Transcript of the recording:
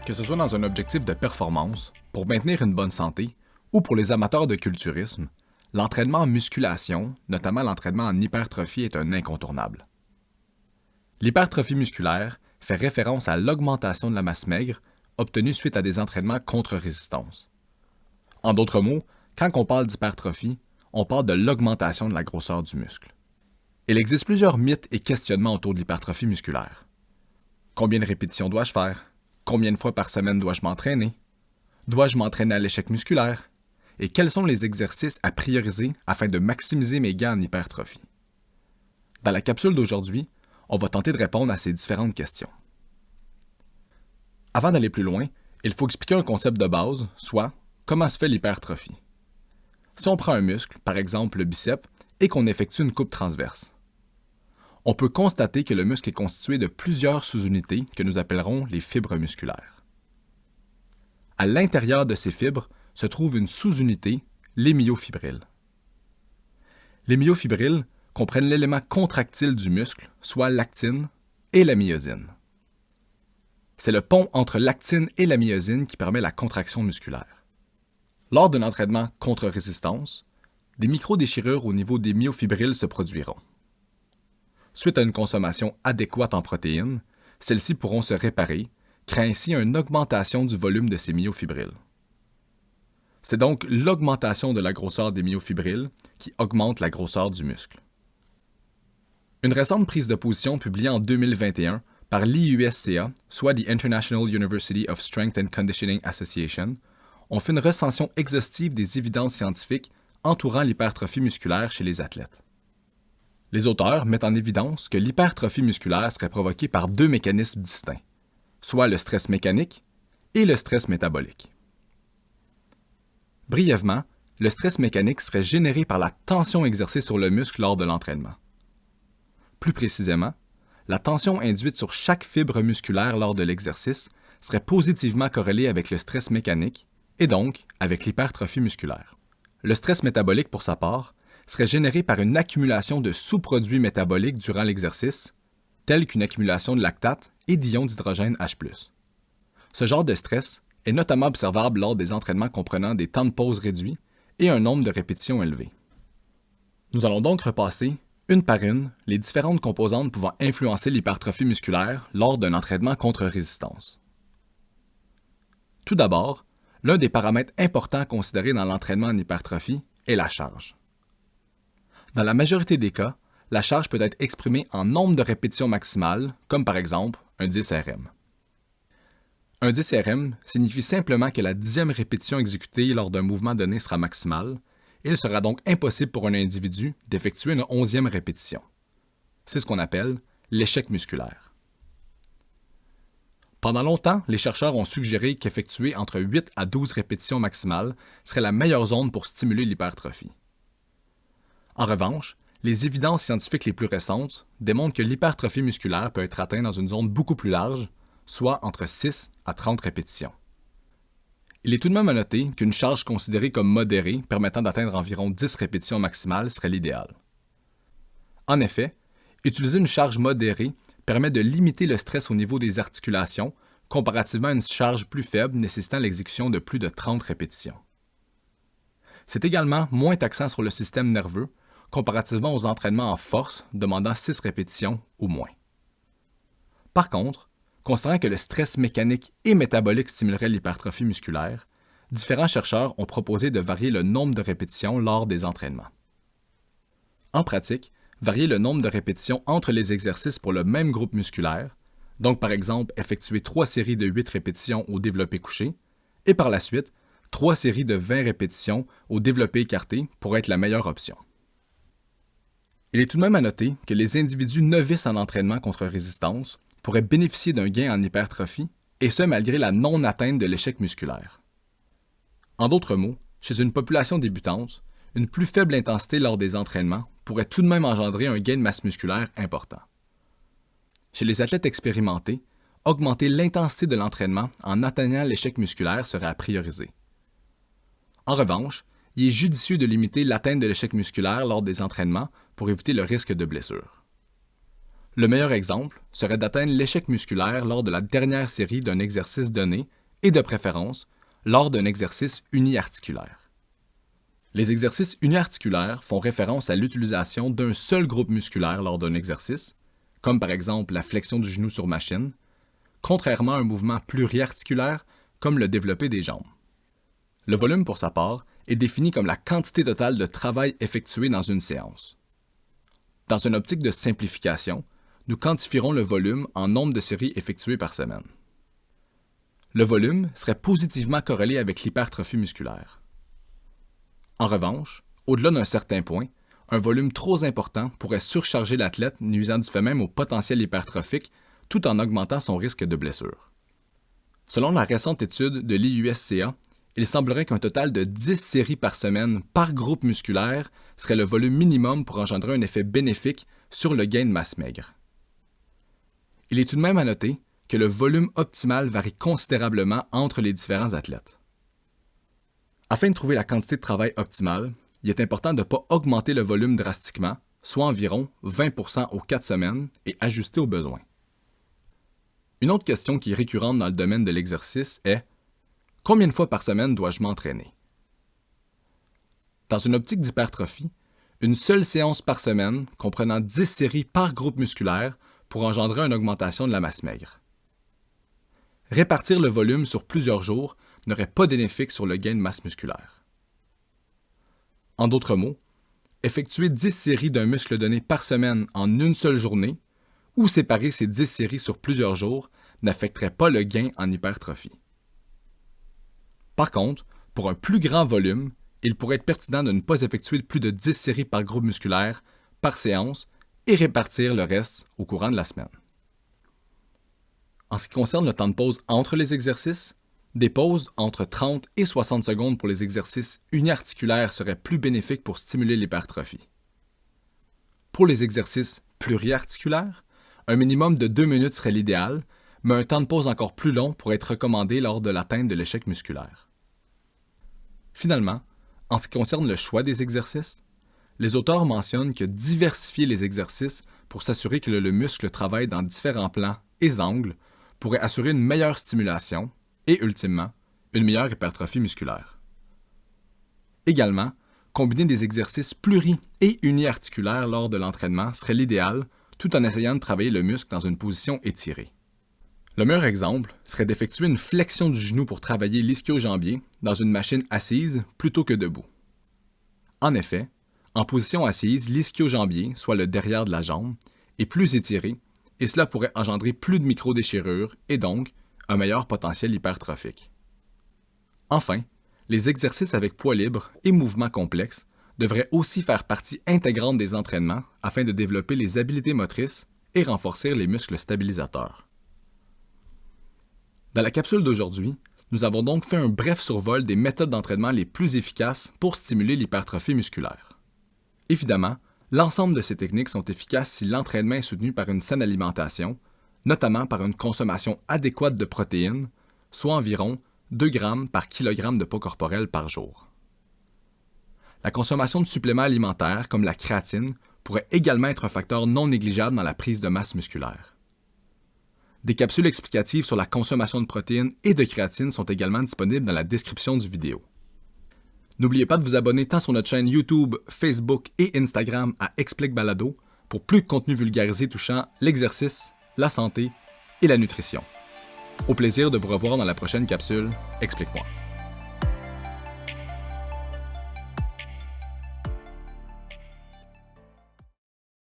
Que ce soit dans un objectif de performance, pour maintenir une bonne santé, ou pour les amateurs de culturisme, l'entraînement en musculation, notamment l'entraînement en hypertrophie, est un incontournable. L'hypertrophie musculaire fait référence à l'augmentation de la masse maigre obtenue suite à des entraînements contre résistance. En d'autres mots, quand on parle d'hypertrophie, on parle de l'augmentation de la grosseur du muscle. Il existe plusieurs mythes et questionnements autour de l'hypertrophie musculaire. Combien de répétitions dois-je faire? Combien de fois par semaine dois-je m'entraîner? Dois-je m'entraîner à l'échec musculaire? Et quels sont les exercices à prioriser afin de maximiser mes gains en hypertrophie? Dans la capsule d'aujourd'hui, on va tenter de répondre à ces différentes questions. Avant d'aller plus loin, il faut expliquer un concept de base, soit comment se fait l'hypertrophie. Si on prend un muscle, par exemple le biceps, et qu'on effectue une coupe transverse, on peut constater que le muscle est constitué de plusieurs sous-unités que nous appellerons les fibres musculaires. À l'intérieur de ces fibres se trouve une sous-unité, les myofibrilles. Les myofibrilles comprennent l'élément contractile du muscle, soit l'actine et la myosine. C'est le pont entre l'actine et la myosine qui permet la contraction musculaire. Lors d'un entraînement contre résistance, des microdéchirures au niveau des myofibrilles se produiront. Suite à une consommation adéquate en protéines, celles-ci pourront se réparer, créant ainsi une augmentation du volume de ces myofibrilles. C'est donc l'augmentation de la grosseur des myofibrilles qui augmente la grosseur du muscle. Une récente prise de position publiée en 2021 par l'IUSCA, soit the International University of Strength and Conditioning Association, ont fait une recension exhaustive des évidences scientifiques entourant l'hypertrophie musculaire chez les athlètes. Les auteurs mettent en évidence que l'hypertrophie musculaire serait provoquée par deux mécanismes distincts, soit le stress mécanique et le stress métabolique. Brièvement, le stress mécanique serait généré par la tension exercée sur le muscle lors de l'entraînement. Plus précisément, la tension induite sur chaque fibre musculaire lors de l'exercice serait positivement corrélée avec le stress mécanique et donc avec l'hypertrophie musculaire. Le stress métabolique, pour sa part, serait généré par une accumulation de sous-produits métaboliques durant l'exercice, tels qu'une accumulation de lactate et d'ions d'hydrogène H+. Ce genre de stress est notamment observable lors des entraînements comprenant des temps de pause réduits et un nombre de répétitions élevé. Nous allons donc repasser, une par une, les différentes composantes pouvant influencer l'hypertrophie musculaire lors d'un entraînement contre résistance. Tout d'abord, l'un des paramètres importants à considérer dans l'entraînement en hypertrophie est la charge. Dans la majorité des cas, la charge peut être exprimée en nombre de répétitions maximales, comme par exemple un 10 RM. Un 10 RM signifie simplement que la 10e répétition exécutée lors d'un mouvement donné sera maximale, et il sera donc impossible pour un individu d'effectuer une 11e répétition. C'est ce qu'on appelle l'échec musculaire. Pendant longtemps, les chercheurs ont suggéré qu'effectuer entre 8 à 12 répétitions maximales serait la meilleure zone pour stimuler l'hypertrophie. En revanche, les évidences scientifiques les plus récentes démontrent que l'hypertrophie musculaire peut être atteinte dans une zone beaucoup plus large, soit entre 6 à 30 répétitions. Il est tout de même à noter qu'une charge considérée comme modérée permettant d'atteindre environ 10 répétitions maximales serait l'idéal. En effet, utiliser une charge modérée permet de limiter le stress au niveau des articulations comparativement à une charge plus faible nécessitant l'exécution de plus de 30 répétitions. C'est également moins taxant sur le système nerveux comparativement aux entraînements en force demandant 6 répétitions ou moins. Par contre, considérant que le stress mécanique et métabolique stimulerait l'hypertrophie musculaire, différents chercheurs ont proposé de varier le nombre de répétitions lors des entraînements. En pratique, varier le nombre de répétitions entre les exercices pour le même groupe musculaire, donc par exemple effectuer 3 séries de 8 répétitions au développé couché, et par la suite 3 séries de 20 répétitions au développé écarté pourrait être la meilleure option. Il est tout de même à noter que les individus novices en entraînement contre résistance pourraient bénéficier d'un gain en hypertrophie, et ce malgré la non-atteinte de l'échec musculaire. En d'autres mots, chez une population débutante, une plus faible intensité lors des entraînements pourrait tout de même engendrer un gain de masse musculaire important. Chez les athlètes expérimentés, augmenter l'intensité de l'entraînement en atteignant l'échec musculaire serait à prioriser. En revanche, il est judicieux de limiter l'atteinte de l'échec musculaire lors des entraînements pour éviter le risque de blessure. Le meilleur exemple serait d'atteindre l'échec musculaire lors de la dernière série d'un exercice donné et de préférence lors d'un exercice uniarticulaire. Les exercices uniarticulaires font référence à l'utilisation d'un seul groupe musculaire lors d'un exercice, comme par exemple la flexion du genou sur machine, contrairement à un mouvement pluriarticulaire comme le développé des jambes. Le volume, pour sa part, est défini comme la quantité totale de travail effectué dans une séance. Dans une optique de simplification, nous quantifierons le volume en nombre de séries effectuées par semaine. Le volume serait positivement corrélé avec l'hypertrophie musculaire. En revanche, au-delà d'un certain point, un volume trop important pourrait surcharger l'athlète, nuisant du fait même au potentiel hypertrophique tout en augmentant son risque de blessure. Selon la récente étude de l'IUSCA, il semblerait qu'un total de 10 séries par semaine par groupe musculaire serait le volume minimum pour engendrer un effet bénéfique sur le gain de masse maigre. Il est tout de même à noter que le volume optimal varie considérablement entre les différents athlètes. Afin de trouver la quantité de travail optimale, il est important de ne pas augmenter le volume drastiquement, soit environ 20% aux 4 semaines, et ajuster aux besoins. Une autre question qui est récurrente dans le domaine de l'exercice est « Combien de fois par semaine dois-je m'entraîner ?» Dans une optique d'hypertrophie, une seule séance par semaine, comprenant 10 séries par groupe musculaire, pour engendrer une augmentation de la masse maigre. Répartir le volume sur plusieurs jours n'aurait pas bénéfique sur le gain de masse musculaire. En d'autres mots, effectuer 10 séries d'un muscle donné par semaine en une seule journée ou séparer ces 10 séries sur plusieurs jours n'affecterait pas le gain en hypertrophie. Par contre, pour un plus grand volume, il pourrait être pertinent de ne pas effectuer plus de 10 séries par groupe musculaire par séance et répartir le reste au courant de la semaine. En ce qui concerne le temps de pause entre les exercices, des pauses entre 30 et 60 secondes pour les exercices uniarticulaires seraient plus bénéfiques pour stimuler l'hypertrophie. Pour les exercices pluriarticulaires, un minimum de 2 minutes serait l'idéal, mais un temps de pause encore plus long pourrait être recommandé lors de l'atteinte de l'échec musculaire. Finalement, en ce qui concerne le choix des exercices, les auteurs mentionnent que diversifier les exercices pour s'assurer que le muscle travaille dans différents plans et angles pourrait assurer une meilleure stimulation et, ultimement, une meilleure hypertrophie musculaire. Également, combiner des exercices pluri- et uniarticulaires lors de l'entraînement serait l'idéal, tout en essayant de travailler le muscle dans une position étirée. Le meilleur exemple serait d'effectuer une flexion du genou pour travailler l'ischio-jambier dans une machine assise plutôt que debout. En effet, en position assise, l'ischio-jambier, soit le derrière de la jambe, est plus étiré et cela pourrait engendrer plus de micro-déchirures et donc un meilleur potentiel hypertrophique. Enfin, les exercices avec poids libre et mouvements complexes devraient aussi faire partie intégrante des entraînements afin de développer les habiletés motrices et renforcer les muscles stabilisateurs. Dans la capsule d'aujourd'hui, nous avons donc fait un bref survol des méthodes d'entraînement les plus efficaces pour stimuler l'hypertrophie musculaire. Évidemment, l'ensemble de ces techniques sont efficaces si l'entraînement est soutenu par une saine alimentation, notamment par une consommation adéquate de protéines, soit environ 2 grammes par kilogramme de poids corporel par jour. La consommation de suppléments alimentaires comme la créatine pourrait également être un facteur non négligeable dans la prise de masse musculaire. Des capsules explicatives sur la consommation de protéines et de créatine sont également disponibles dans la description du vidéo. N'oubliez pas de vous abonner tant sur notre chaîne YouTube, Facebook et Instagram à Explique Balado pour plus de contenu vulgarisé touchant l'exercice, la santé et la nutrition. Au plaisir de vous revoir dans la prochaine capsule Explique-moi.